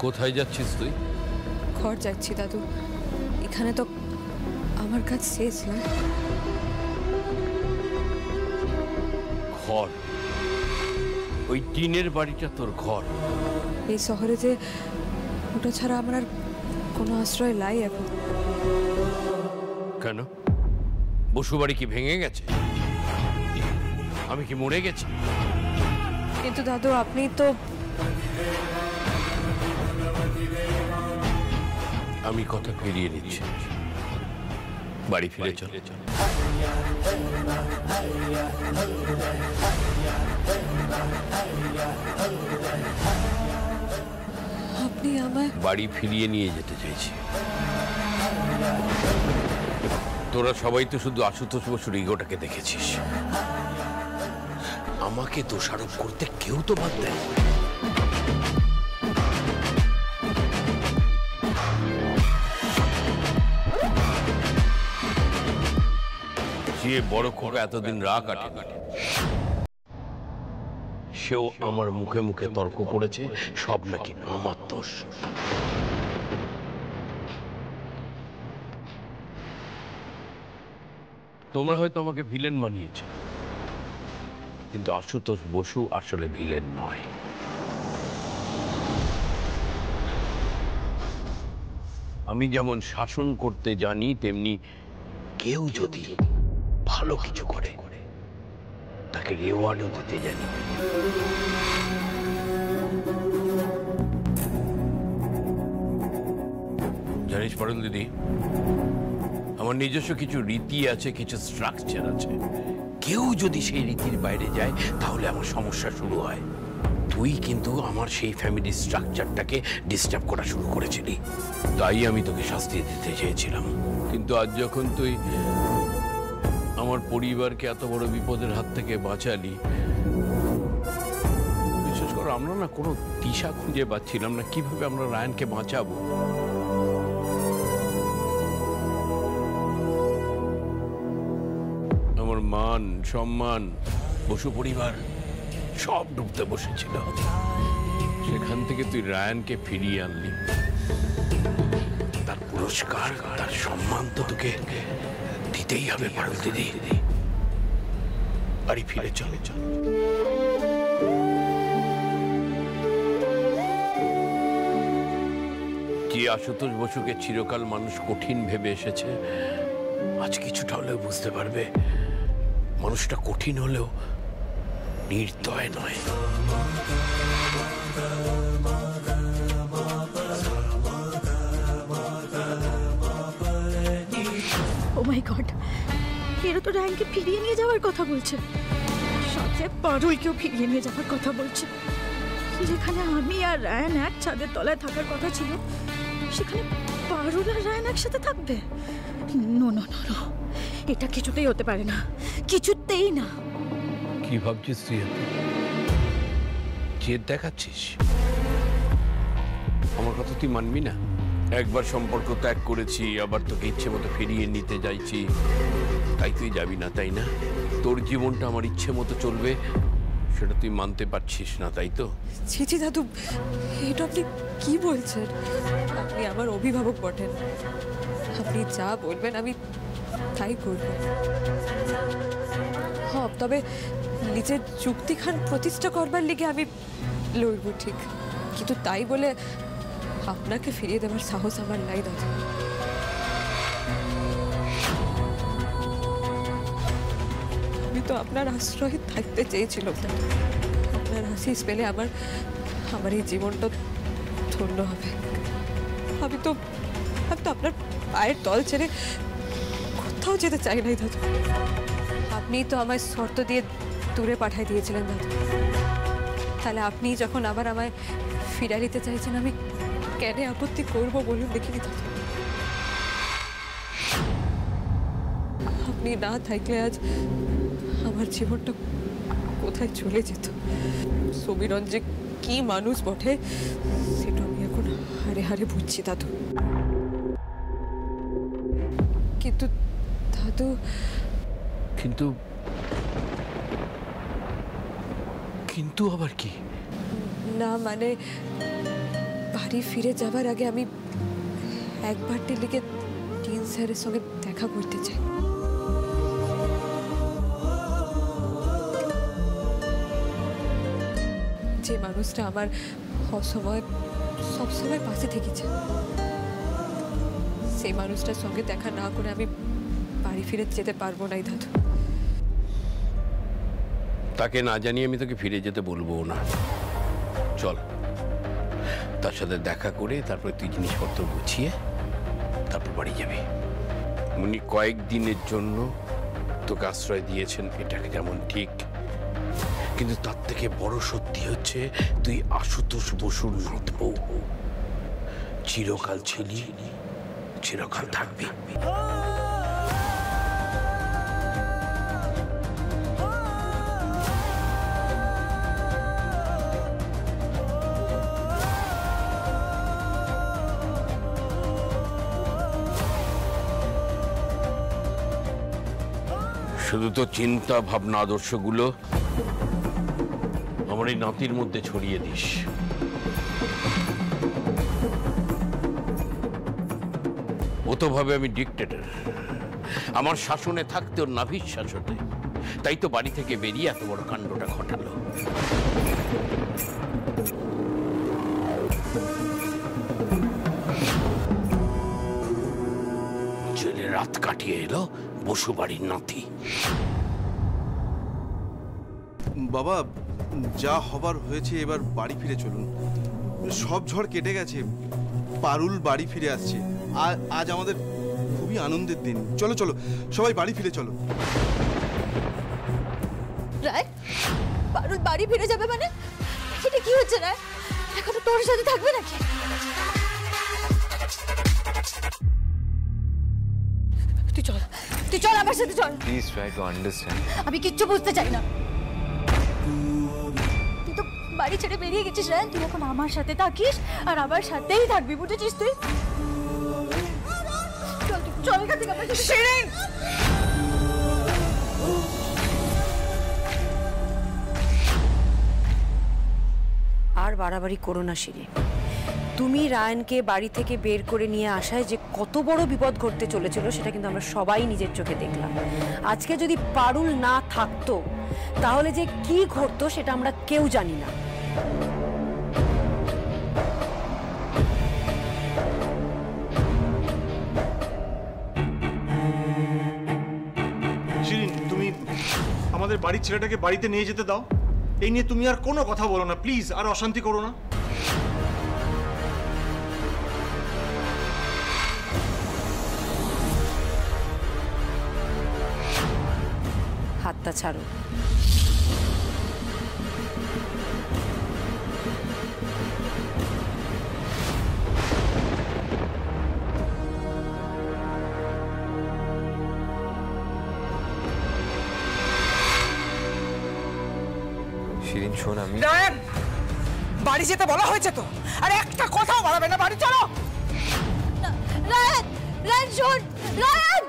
কোথায় যাচ্ছিস তুই? ঘর যাচ্ছি দাদু, এখানে তো আমার কাজ শেষ না। ঘর? ওই টিনের বাড়িটা তোর ঘর? এই শহরে যে ওটা ছাড়া আমার আর কোনো আশ্রয় নাই এখন। কেন? বসুবাড়ি কি ভেঙে গেছে? আমি কি মরে গেছি? কিন্তু দাদু আপনি তো... আমি কথা ফিরিয়ে নিচ্ছি, বাড়ি ফিরে চলে চল। আপনি আমায় বাড়ি ফিরিয়ে নিয়ে যেতে চাইছি। তোরা সবাই তো শুধু আশুতোষ বসুর ইগোটাকে দেখেছিস, আমাকে দোষারোপ করতে কেউ তো বাদ দেয়। যে বড় খোকা এতদিন রাগ কাটে, সেও আমার মুখে মুখে তর্ক করেছে সব নাকি আমার দোষ। তোমরা হয়তো আমাকে ভিলেন বানিয়েছ, কিন্তু আশুতোষ বসু আসলে ভিলেন নয়। আমি যেমন শাসন করতে জানি, তেমনি কেউ যদি ভালো কিছু করে তাকে রেওয়ার্ডও দিতে জানি। জানিস পারুল দিদি, আমার নিজস্ব কিছু রীতি আছে, কিছু স্ট্রাকচার আছে। কেউ যদি সেই রীতির বাইরে যায় তাহলে আমার সমস্যা শুরু হয়। তুই কিন্তু আমার সেই ফ্যামিলি স্ট্রাকচারটাকে ডিস্টার্ব করা শুরু করেছিলি, তাই আমি তোকে শাস্তি দিতে চেয়েছিলাম। কিন্তু আজ যখন তুই আমার পরিবারকে এত বড় বিপদের হাত থেকে বাঁচালি, বিশেষ করে আমরা না কোনো দিশা খুঁজে পাচ্ছিলাম না কিভাবে আমরা রায়ানকে বাঁচাবো। আমার মান সম্মান, বসু পরিবার সব ডুবতে বসেছিল। সেখান থেকে তুই রায়ানকে ফিরিয়ে আনলি, তার পুরস্কার, তার সম্মান তো তোকে দিতেই হবে পারুল দিদি। বাড়ি ফিরে চলে চল। যে আশুতোষ বসুকে চিরকাল মানুষ কঠিন ভেবে এসেছে, আজ কিছুটা হলেও বুঝতে পারবে মানুষটা কঠিন হলেও নির্দয় নয়। ও মাই গড, এরা তো রায়ানকে ফিরিয়ে নিয়ে যাওয়ার কথা বলছে, সাথে পারুলকেও ফিরিয়ে নিয়ে যাওয়ার কথা বলছে। যেখানে আমি আর রায়ান এক ছাদের তলায় থাকার কথা ছিল, সেখানে পারুল আর রায়ান একসাথে থাকবে? নো নো নো নো, এটা কিছুতেই হতে পারে না, কিছুতেই না। কি ভাবছিস তুই? জেদ দেখাচ্ছিস? আমার কথা তুই মানবি না? একবার সম্পর্ক ত্যাগ করেছি, আবার তোকে ইচ্ছে মতো ফিরিয়ে নিতে যাইছি, তাই তুই যাবি না, তাই না? তোর জীবনটা আমার ইচ্ছে মতো চলবে, সেটা তুই মানতে পারছিস না, তাই তো? ছি ছি দাদু, এটা আপনি কি বলছেন? আপনি আমার অভিভাবক বটেন, আপনি যা বলবেন আমি তাই করব। হ্যাঁ, তবে নিজের যুক্তিখান প্রতিষ্ঠা করবার লিগে আমি লড়ব ঠিক, কিন্তু তাই বলে আপনাকে ফিরিয়ে দেওয়ার সাহস আমার নাই দাদু। আমি তো আপনার আশ্রয়ে থাকতে চেয়েছিলাম, আপনার আশিস পেলে আমার এই জীবনটা ধন্য হবে। আমি তো আপনার পায়ের তল ছেড়ে কোথাও যেতে চাই নাই দাদু। আপনি তো আমায় শর্ত দিয়ে দূরে পাঠাই দিয়েছিলেন দাদু, তাহলে আপনি যখন আবার আমায় ফিরিয়ে নিতে চাইছেন, আমি কেন আপত্তি করবো বলুন দেখিনি দাদু? আপনি না থাকলে আজ আমার জীবনটা কোথায় চলে যেত। সমীরণ যে কি মানুষ বটে সেটা আমি এখন হারে হারে বুঝছি দাদু। কিন্তু দাদু, কিন্তু কিন্তু আবার কি? না মানে বাড়ি ফিরে যাবার আগে আমি একবার দিল্লিকে টিন স্যারের সঙ্গে দেখা করতে চাই। যে মানুষটা আমার অসময় সবসময় পাশে থেকেছে, সেই মানুষটার সঙ্গে দেখা না করে আমি বাড়ি ফিরে যেতে পারবো না দাদু। তাকে না জানিয়ে আমি তোকে ফিরে যেতে বলবো না। চল, তার সাথে দেখা করে তারপর তুই জিনিসপত্র গুছিয়ে তারপর বাড়ি যাবি। উনি কয়েকদিনের জন্য তোকে আশ্রয় দিয়েছেন, এটাকে যেমন ঠিক, কিন্তু তার থেকে বড় সত্যি হচ্ছে তুই আশুতোষ বসুর নাথ বউ, চিরকাল ছিলি, চিরকাল থাকবি। শুধু তো চিন্তা ভাবনা আদর্শগুলো আমার এই নাতির মধ্যে ছড়িয়ে দিস। ও তো ভাবে আমি ডিক্টেটর, আমার শাসনে থাকতে ওর নাভির শাসনে, তাই তো বাড়ি থেকে বেরিয়ে এত বড় কাণ্ডটা ঘটালো। জেলে রাত কাটিয়ে এলো বসু বাড়ির নাতি। বাবা, যা হবার হয়েছে, এবার বাড়ি ফিরে চলুন। সব ঝড় কেটে গেছে, পারুল বাড়ি ফিরে আসছে। আজ আমাদের খুবই আনন্দের দিন। চলো চলো, সবাই বাড়ি ফিরে চলো। রায়, পারুল বাড়ি ফিরে যাবে মানে? এটা কি হচ্ছে রায়? এখনো তোর সাথে থাকবে নাকি? তুই চল আমার সাথে চল। Please try to understand. আমি কিচ্ছু বুঝতে চাই না। তুই তো বাড়ি ছেড়ে বেরিয়ে গেছিস রায়, তুই এখন আমার সাথে থাকিস আর আমার সাথেই থাকবি, বুঝেছিস তুই? চল চল এখান থেকে আমার সাথে। শিরিন, আর বাড়াবাড়ি করো না শিরিন। তুমি রায়ানকে বাড়ি থেকে বের করে নিয়ে আসায় যে কত বড় বিপদ ঘটতে চলেছিল সেটা কিন্তু আমরা সবাই নিজের চোখে দেখলাম। আজকে যদি পারুল না থাকতো তাহলে যে কি ঘটতো সেটা আমরা কেউ জানি না। শিরিন, তুমি আমাদের বাড়ির ছেলেটাকে বাড়িতে নিয়ে যেতে দাও। এই নিয়ে তুমি আর কোনো কথা বলো না প্লিজ, আর অশান্তি করো না। হাতটা ছাড়ো। শিরিন শোন, আমি রায়ান, বাড়ি যেতে বলা হয়েছে তো, আর একটা কথাও বলাবে না। বাড়ি চলো। রায়ান, রায়ান শোন, রায়ান।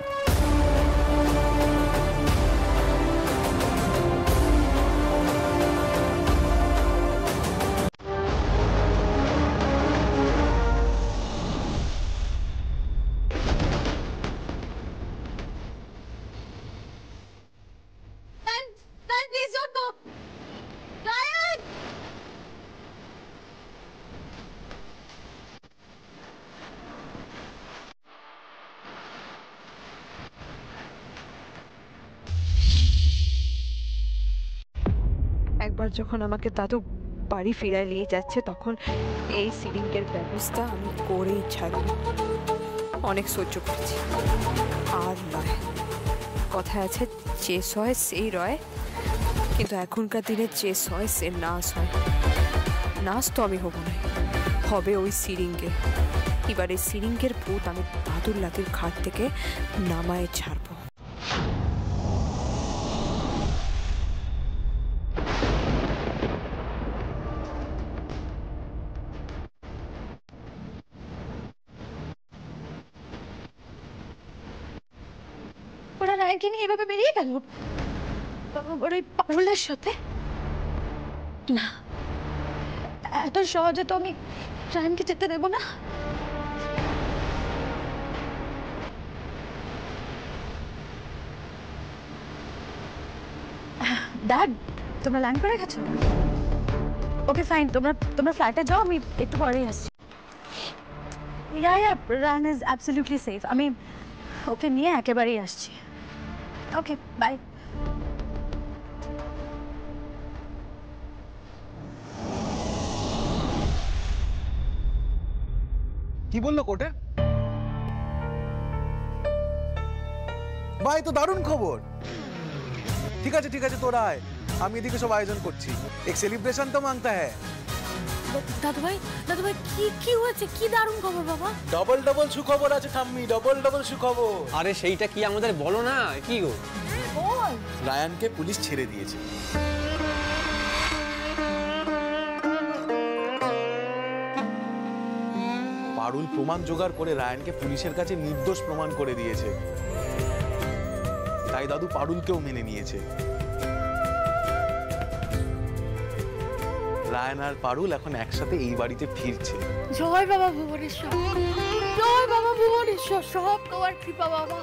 একবার যখন আমাকে দাদু বাড়ি ফিরায় নিয়ে যাচ্ছে তখন এই সিলিংয়ের ব্যবস্থা আমি করেই ছাড়ব। অনেক সহ্য করছি, আর নয়। কথায় আছে যে সয় সেই রয়, কিন্তু এখনকার দিনে যে সয় সে নাশ হয়। নাশ তো আমি হব না, হবে ওই সিরিঙ্গে। এবার এই সিরিঙ্গের ভূত আমি দাদুর লাতির ঘাট থেকে নামায় ছাড়ব। ওরা রায়কে নিয়ে এভাবে বেরিয়ে গেল ওর ওই পারুলের সাথে? না, এত সহজে তো আমি রায়ানকে যেতে দেবো না। ড্যাড, তোমরা ল্যান্ড করে গেছো? ওকে ফাইন, তোমরা ফ্ল্যাটে যাও, আমি একটু পরেই আসছি। ইয়া রায়ান ইজ অ্যাবসলিউটলি সেফ। আমি ওকে নিয়ে একেবারেই আসছি। Okay bye. কি বললো কোর্টে? ভাই তো দারুণ খবর। ঠিক আছে তোরা আয়, আমি এদিকে সব আয়োজন করছি। এক সেলিব্রেশন তো মাংতা হ্যায়। দাদু ভাই কি হয়েছে? কি দারুণ খবর বাবা। ডবল সুখবর আছে ঠাম্মি, ডবল সুখবর। আরে সেইটা কি আমাদের বলো না। কি গো? রায়ানকে পুলিশ ছেড়ে দিয়েছে। পারুল প্রমাণ জোগাড় করে রায়ানকে পুলিশের কাছে নির্দোষ প্রমাণ করে দিয়েছে। তাই দাদু পারুলকেও মেনে নিয়েছে। রায়ান আর পারুল এখন একসাথে এই বাড়িতে ফিরছে। জয় বাবা ভুবনেশ্বর, জয় বাবা ভুবনেশ্বর। সব তোমার কৃপা বাবা,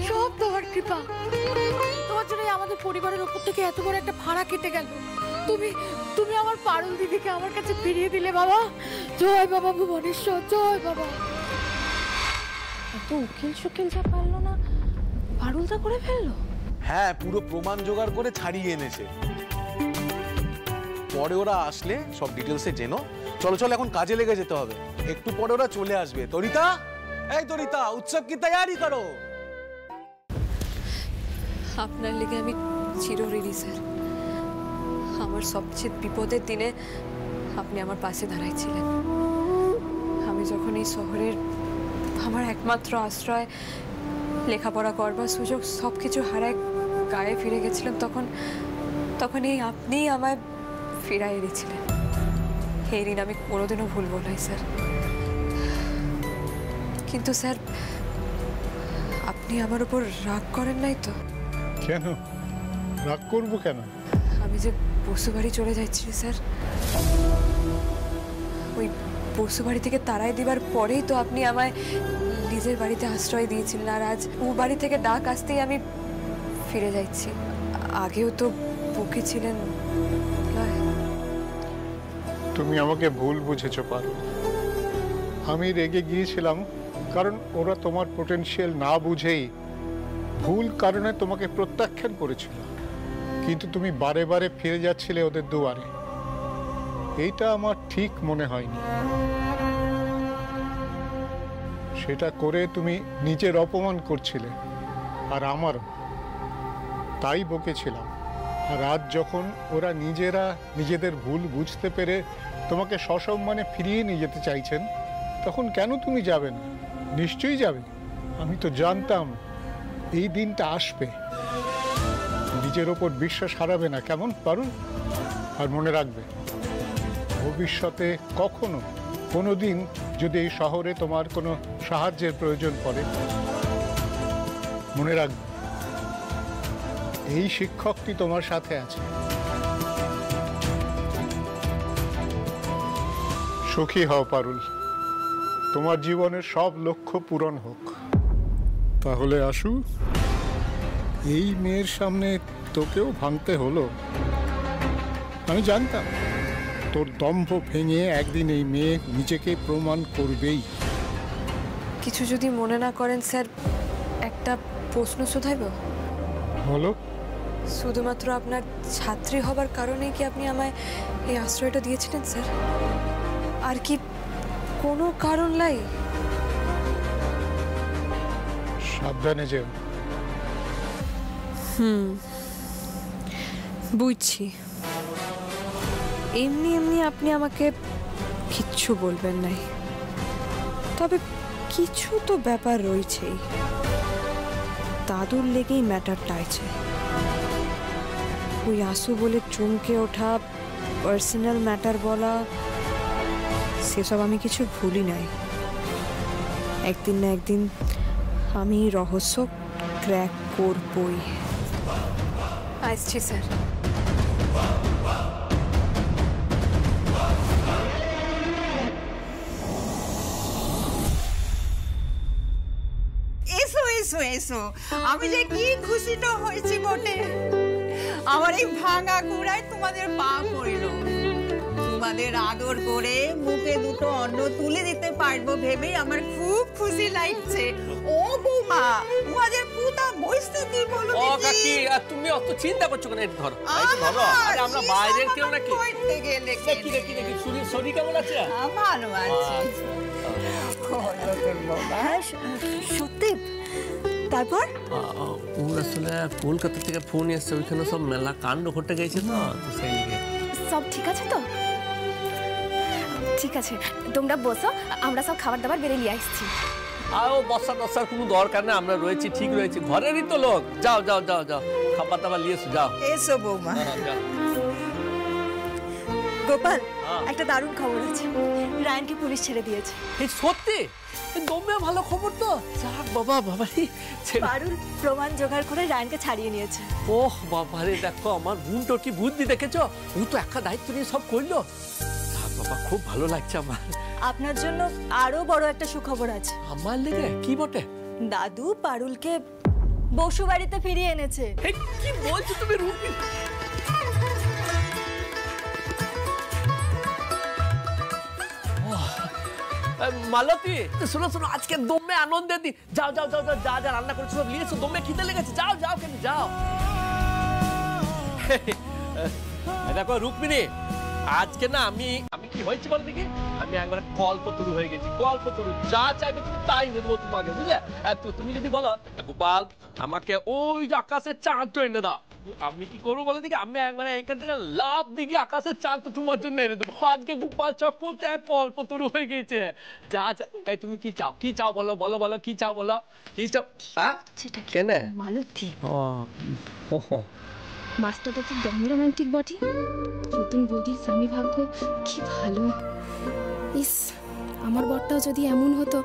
সব তোমার কৃপা। তোমার জন্য আমাদের পরিবারের উপর থেকে এত বড় একটা ভাড়া কেটে গেল। তুমি আমার পারুল দিদিকে আমার কাছে ফিরিয়ে দিলে বাবা। জয় বাবা ভুবনেশ্বর, জয় বাবা। এত উকিল যা পারলো না, পারুল তা করে ফেললো। হ্যাঁ, পুরো প্রমাণ জোগাড় করে ছাড়িয়ে এনেছে। পরে ওরা আসলে সব ডিটেলসে জেনো। চলো এখন কাজে লেগে যেতে হবে। একটু পরে ওরা চলে আসবে। তরিতা, এই তরিতা, উৎসব কি তৈরি করো। আপনার লেগে আমি চিরঋণী স্যার। আমার সবচেয়ে বিপদের দিনে আপনি আমার পাশে দাঁড়াইছিলেন। আমি যখন এই শহরের আমার একমাত্র আশ্রয়, লেখাপড়া করবার সুযোগ সবকিছু হারায় গায়ে ফিরে গেছিলাম, তখন এই আপনিই আমায় ফিরাই এনেছিলেন। এই ঋণ আমি কোনোদিনও ভুলবো না স্যার। কিন্তু স্যার, আপনি আমার উপর রাগ করেন নাই তো? কেন রাগ করবো কেন? আমি যে বসুবাড়ি চলে যাচ্ছি স্যার, ওই বসুবাড়ি থেকে তাড়াই দিবার পরেই তো আপনি আমায় নিজের বাড়িতে আশ্রয় দিয়েছিলেন। আর আজ ও বাড়ি থেকে ডাক আসতেই আমি ফিরে যাচ্ছি। আগেও তো বকেছিলেন। তুমি আমাকে ভুল বুঝেছো পারুল। আমি রেগে গিয়েছিলাম কারণ ওরা তোমার পোটেনশিয়াল না বুঝেই ভুল কারণে তোমাকে প্রত্যাখ্যান করেছিল। কিন্তু তুমি বারে বারে ফিরে যাচ্ছিলে ওদের দুয়ারে। এইটা আমার ঠিক মনে হয়নি। সেটা করে তুমি নিজের অপমান করছিলে আর আমারও, তাই বকেছিলাম। আর আজ যখন ওরা নিজেরা নিজেদের ভুল বুঝতে পেরে তোমাকে সসম্মানে ফিরিয়ে নিয়ে যেতে চাইছেন, তখন কেন তুমি যাবে না? নিশ্চয়ই যাবে। আমি তো জানতাম এই দিনটা আসবে। নিজের ওপর বিশ্বাস হারাবে না, কেমন পারুল? আর মনে রাখবে, ভবিষ্যতে কখনো কোনো দিন যদি এই শহরে তোমার কোনো সাহায্যের প্রয়োজন পড়ে, মনে রাখবে এই শিক্ষকটি তোমার সাথে আছে। সুখী হও পারুল, তোমার জীবনের সব লক্ষ্য পূরণ হোক। তাহলে আসু, এই মেয়ের সামনে তোকেও ভাঙতে হলো। আমি জানতাম তোর দম্ভ ভেঙে একদিন এই মেয়ে নিজেকে প্রমাণ করবেই। কিছু যদি মনে না করেন স্যার, একটা প্রশ্ন শোধাইব? বলো। শুধুমাত্র আপনার ছাত্রী হবার কারণেই কি আপনি আমায় এই আশ্রয়টা দিয়েছিলেন স্যার? আর কি কোনো কারণ নাই? সাবধানে যেও। বুঝছি। এমনি এমনি আপনি আমাকে কিচ্ছু বলবেন নাই, তবে কিছু তো ব্যাপার রয়েছেই। দাদুর লেগেই ম্যাটারটা আছে। ওই আসু বলে চমকে ওঠা, পার্সোনাল ম্যাটার বলা, সেসব আমি কিছু ভুলি নাই। একদিন না একদিন আমি রহস্য ক্র্যাক করবই। আসছি স্যার। এসো এসো, আমি যে কি খুশি তো হয়েছি বটে। আমার এই ভাঙা কুড়ায় তোমাদের পা পড়ল, তোমাদের আদর করে মুখে দুটো অন্ন তুলে দিতে পারবো ভেবেই আমার খুব খুশি লাগছে। ও বৌমা, তোমাদের পুতা বসতে কি বলো? ও কাকি, আর তুমি অত চিন্তা করছো কেন? একটু ধরো, একটু ধরো। আরে আমরা বাইরের কেউ নাকি? করতে গেলে কি দেখি দেখি, শরীর কেমন আছে? ভালো আছে। সত্যি? তারপর ওর আসলে কলকাতা থেকে ফোন এসছে, ওইখানে সব মেলা কাণ্ড ঘটে গেছে তো, সেই লিগে। সব ঠিক আছে তো? ঠিক আছে, তোমরা বসো, আমরা সব খাবার দাবার বেড়ে নিয়ে আসছি। আও বসার কোনো দরকার নেই, আমরা রয়েছি, ঠিক রয়েছি, ঘরেরই তো লোক। যাও যাও যাও যাও, খাবার দাবার নিয়ে এসো, যাও। এসো বৌমা। গোপাল, একটা দারুণ খবর আছে, রায়ানকে পুলিশ ছেড়ে দিয়েছে। এই সত্যি? দমে ভালো খবর তো। যাক বাবা, বাবারি পারুল প্রমাণ জোগাড় করে রায়ানকে ছাড়িয়ে নিয়েছে। ওহ বাবারে, দেখো আমার বোনটার কি বুদ্ধি দেখেছো, ও তো একটা দায়িত্ব নিয়ে সব করলো। যাক বাবা, খুব ভালো লাগছে আমার। আপনার জন্য আরো বড় একটা সুখবর আছে। আমার লেগে? কি বটে? দাদু পারুলকে বসু বাড়িতে ফিরিয়ে এনেছে। কি বলছো তুমি রুবি? মালতী, শোনো শোনো, আজকে দমে আনন্দের দিন। যাও যাও যাও যাও, যা যা রান্না করেছো সব নিয়েছো, দমে খিদে লেগেছে, যাও যাও কেন, যাও। দেখো রুক্মিণী, আজকে না আমি কি হয়েছে বল দেখি, আমি একবার কল্পতরু হয়ে গেছি। কল্পতরু, যা চাইবে তুমি তাই দেবো তোমাকে, বুঝলে? তুমি যদি বলো গোপাল আমাকে ওই আকাশের চাঁদটা এনে দাও, আমি কি করবো বলে দেখি, আমি একবার এখান থেকে লাভ দিকে আকাশের চাঁদটা তোমার জন্য এনে দেবো। আজকে গোপাল চক্রতে কল্পতরু হয়ে গেছে। যা চাই, তুমি কি চাও? কি চাও বলো, বলো বলো, কি চাও বলো, কি চাও? কেন মালতী, ও মাস্টারটা তো দমে রোমান্টিক বটে। নতুন বৌদির স্বামী ভাগ্য কি ভালো। ইস, আমার বরটাও যদি এমন হতো,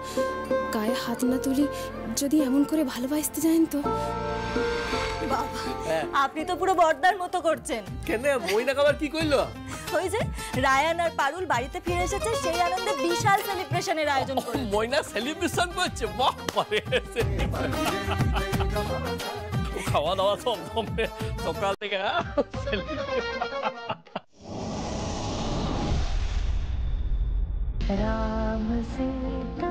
গায়ে হাত না তুলি যদি এমন করে ভালোবাসতে যান তো। বাবা, আপনি তো পুরো বর্দার মতো করছেন। কেন, মইনা খাবার কি কইলো? ওই যে রায়ান আর পারুল বাড়িতে ফিরে এসেছে, সেই আনন্দে বিশাল সেলিব্রেশনের আয়োজন করলো। মইনা সেলিব্রেশন করছে? বাহ, পরে খাওয়া দাওয়া সব সকাল থেকে রাম সীতা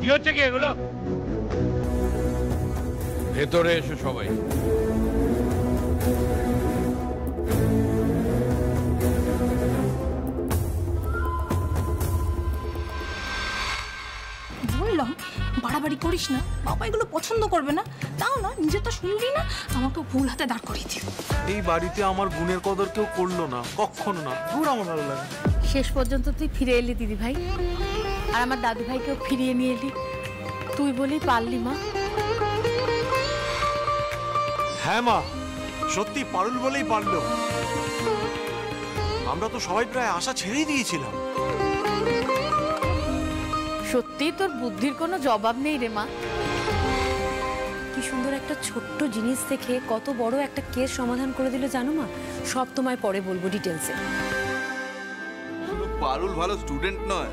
কি হচ্ছে কি এগুলো? ভেতরে এসো সবাই। বললাম বাড়াবাড়ি করিস না, বাবা এগুলো পছন্দ করবে না। তাও না, নিজে তো শুনলি না, আমাকে ভুল হাতে দাঁড় করিয়ে দিও। এই বাড়িতে আমার বোনের কদর কেউ করলো না, কখনো না। দূর, আমার ভালো লাগে। শেষ পর্যন্ত তুই ফিরে এলি দিদি ভাই, আর আমার দাদু ভাইকেও ফিরিয়ে নিয়ে এলি। তুই বলেই পারলি মা। হ্যাঁ মা, সত্যি পারুল বলেই পারলো। আমরা তো সবাই প্রায় আশা ছেড়েই দিয়েছিলাম। সত্যি তোর বুদ্ধির কোনো জবাব নেই রে মা। কি সুন্দর একটা ছোট্ট জিনিস থেকে কত বড় একটা কেস সমাধান করে দিল জানো মা। সব তোমায় পরে বলবো ডিটেলসে। পারুল ভালো স্টুডেন্ট নয়,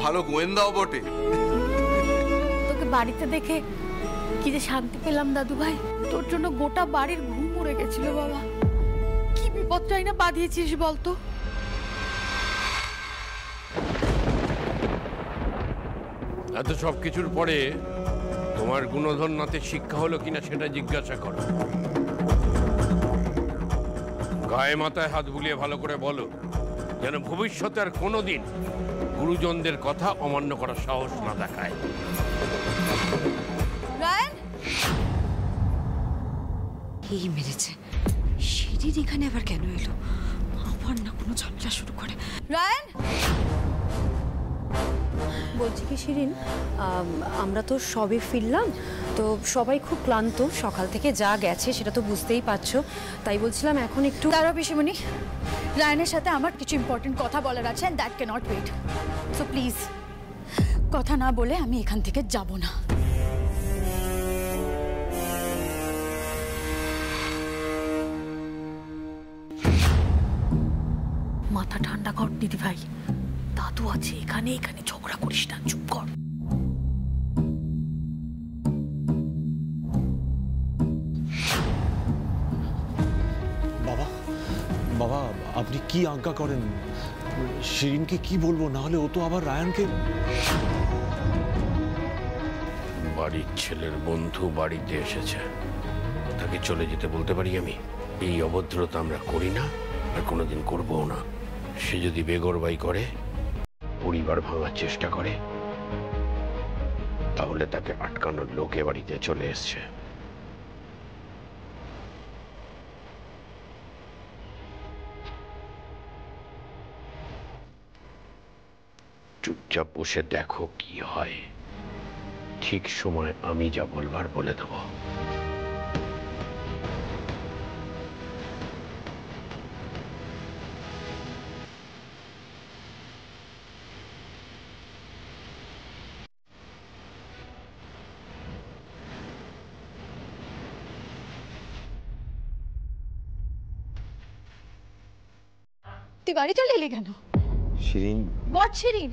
ভালো গোয়েন্দাও বটে। তোকে বাড়িতে দেখে কি যে শান্তি পেলাম দাদু ভাই। তোর জন্য গোটা বাড়ির ঘুম উড়ে গেছিল বাবা। কি বিপদটাই না বাঁধিয়েছিস বলতো। এত সবকিছুর পরে তোমার গুণধর নাতে শিক্ষা হলো কিনা সেটা জিজ্ঞাসা করো। গায়ে মাথায় হাত বুলিয়ে ভালো করে বলো যেন ভবিষ্যতে আর কোনোদিন গুরুজনদের কথা অমান্য করার সাহস না দেখায়। রায়ান এই মেরেছে। শিরিন এখানে আবার কেন এলো? আবার না কোনো ঝামেলা শুরু করে। রায়ান বলছি কি শিরিন, আমরা তো সবে ফিরলাম, তো সবাই খুব ক্লান্ত, সকাল থেকে যা গেছে সেটা তো বুঝতেই পারছো। তাই বলছিলাম এখন একটু দাঁড়াও পিসিমণি, রায়ানের সাথে আমার কিছু ইম্পর্টেন্ট কথা বলার আছে, and that cannot wait. So please কথা না বলে আমি এখান থেকে যাব না। মাথা ঠান্ডা কর দিদি ভাই, দাদু আছে এখানে, এখানে ঝগড়া করিস না, চুপ কর। বাবা, বাবা আপনি কি আজ্ঞা করেন? শিরিনকে কি বলবো, না হলে ও তো আবার রায়ানকে। বাড়ির ছেলের বন্ধু বাড়িতে এসেছে, তাকে চলে যেতে বলতে পারি আমি? এই অভদ্রতা আমরা করি না, আর কোনোদিন করবও না। সে যদি বেগরবাই করে, পরিবার ভাঙার চেষ্টা করে, তাহলে তাকে আটকানোর লোকে বাড়িতে চলে এসছে। চুপচাপ বসে দেখো কি হয়, ঠিক সময় আমি যা বলবার বলে দেব। তুই বাড়ি চলে এলি কেন? শিরিন, হোয়াট শিরিন?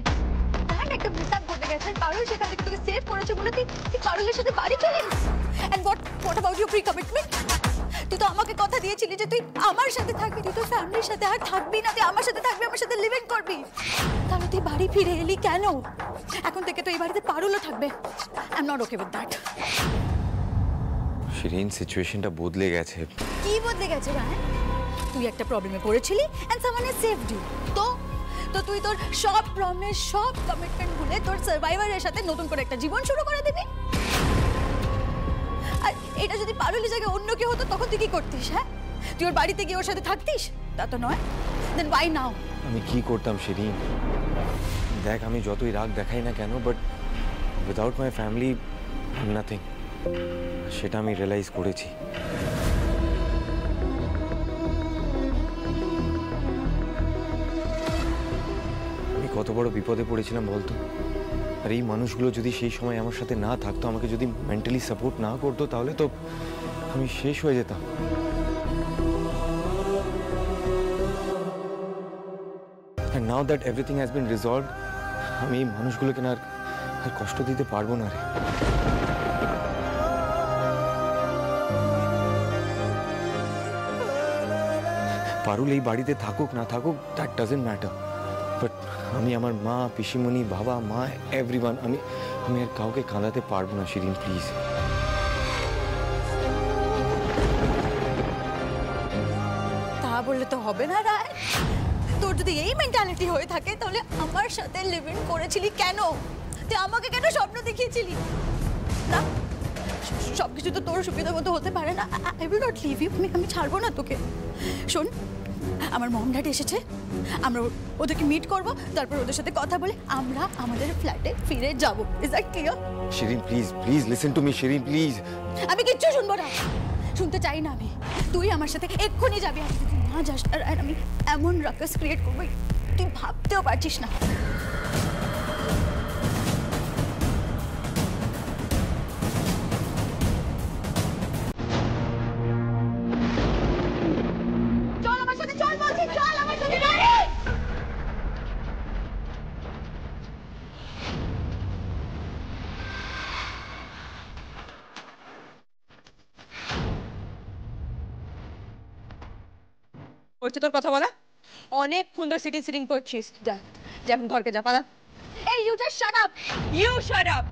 দেখ একটা মিসআপ ঘটে গেছে, পারুল সেখান থেকে তোকে সেভ করেছে বলে তুই পারুলের সাথে বাড়ি চলে এলি। And what about your pre commitment? তুই তো আমাকে কথা দিয়েছিলি যে তুই আমার সাথে থাকবি, তুই তো ফ্যামিলির সাথে আর থাকবি না, তুই আমার সাথে থাকবি, আমার সাথে লিভ ইন করবি। তাহলে তুই বাড়ি ফিরে এলি কেন? এখন থেকে তো এই বাড়িতে পারুলও থাকবে। I am not okay with that. Shirin, সিচুয়েশনটা বদলে গেছে। কি বদলে গেছে রায়ান? তুই একটা প্রবলেমে পড়েছিলি and someone has saved you. তো তুই তোর সব প্রমিস, সব কমিটমেন্ট ভুলে তোর সার্ভাইভারের সাথে নতুন করে একটা জীবন শুরু করে দিবি? আর এটা যদি পারুলের জায়গায় অন্য কেউ হতো তখন তুই কি করতিস? হ্যাঁ, তুই ওর বাড়িতে গিয়ে ওর সাথে থাকতিস? তা তো নয়। দেন ওয়াই নাও? আমি কি করতাম শিরিন? দেখ, আমি যতই রাগ দেখাই না কেন, but without my family I am nothing. সেটা আমি রিয়েলাইজ করেছি। আমি কত বড় বিপদে পড়েছিলাম বলতো। আর এই মানুষগুলো যদি সেই সময় আমার সাথে না থাকতো, আমাকে যদি মেন্টালি সাপোর্ট না করতো, তাহলে তো আমি শেষ হয়ে যেতাম। And now that everything has been resolved, আমি এই মানুষগুলোকে না আর কষ্ট দিতে পারবো না রে। পারুল এই বাড়িতে থাকুক না থাকুক, দ্যাট ডাজন্ট ম্যাটার, বাট আমি আমার মা, পিসিমণি, বাবা, মা, এভরিওয়ান, আমি আর কাউকে কাঁদাতে পারবো না শিরিন, প্লিজ। তা বললে তো হবে না রায়। তোর যদি এই মেন্টালিটি হয়ে থাকে তাহলে আমার সাথে লিভ ইন করেছিলি কেন? তুই আমাকে কেন স্বপ্ন দেখিয়েছিলি? না, সবকিছু তো তোর সুবিধা মতো হতে পারে না। I will not leave you. আমি ছাড়বো না তোকে। শোন, আমার মম ড্যাড এসেছে, আমরা ওদেরকে মিট করব, তারপর ওদের সাথে কথা বলে আমরা আমাদের ফ্ল্যাটে ফিরে যাব। Is that clear? Shirin, please please listen to me Shirin, please. আমি কিচ্ছু শুনবো না, শুনতে চাই না আমি। তুই আমার সাথে এক্ষুনি যাবি, আর যদি না যাস আর আমি এমন রাকাস ক্রিয়েট করবো তুই ভাবতেও পারছিস না। চল আমার সাথে, চল বলছি, চল আমার সাথে। হচ্ছে তোর কথা বলা? অনেক সুন্দর সিটিং করছিস। যা যা এখন ঘরকে যা, পালা। এই you just shut up, you shut up.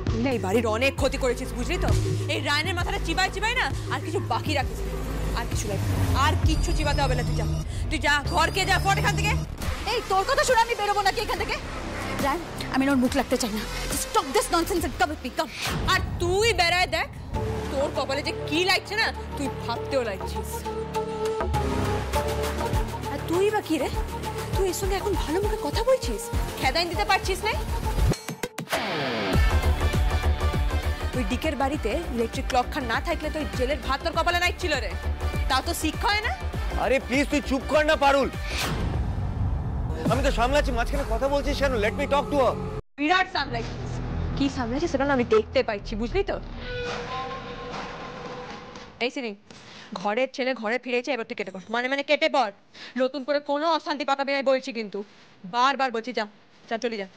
তুই না এই বাড়ির অনেক ক্ষতি করেছিস, বুঝলি তো? এই রায়নের মাথাটা চিবাই চিবাই না আর কিছু বাকি রাখিস। আর কিছু লাগবে আর কিচ্ছু চিবাতে হবে না, তুই যা ঘরকে যা, ফট এখান থেকে। এই তোর কথা শুনে আমি বেরোবো নাকি এখান থেকে? রায়ন, আমি ওর মুখ লাগতে চাই না। Stop this nonsense and come with me, come. আর তুই বেড়ায় দেখ তোর কপালে যে কি লাগছে না, তুই ভাবতেও লাগছিস। আর তুই বা কি রে, তুই এর সঙ্গে এখন ভালো মুখে কথা বলছিস, খেদাইন দিতে পারছিস না? ওই ডিকের বাড়িতে ইলেকট্রিক ক্লক খান না থাকলে তো জেলের ভাত তোর কপালে নাইছিল রে, তাও তো শিক্ষা হয় না। আরে প্লিজ তুই চুপ কর না পারুল, আমি তো সামলাচ্ছি, মাঝখানে কথা বলছিস কেন? Let me talk to her. বিরাট সামলাইছিস, কি সামলাইছিস সেটা আমি দেখতে পাচ্ছি, বুঝলি তো? এই সিনি, ঘরের ছেলে ঘরে ফিরেছে, এবার তুই কেটে পড়, মানে কেটে পড়, নতুন করে কোনো অশান্তি পাকাবি না বলছি কিন্তু, বারবার বলছি, যা যা চলে যা।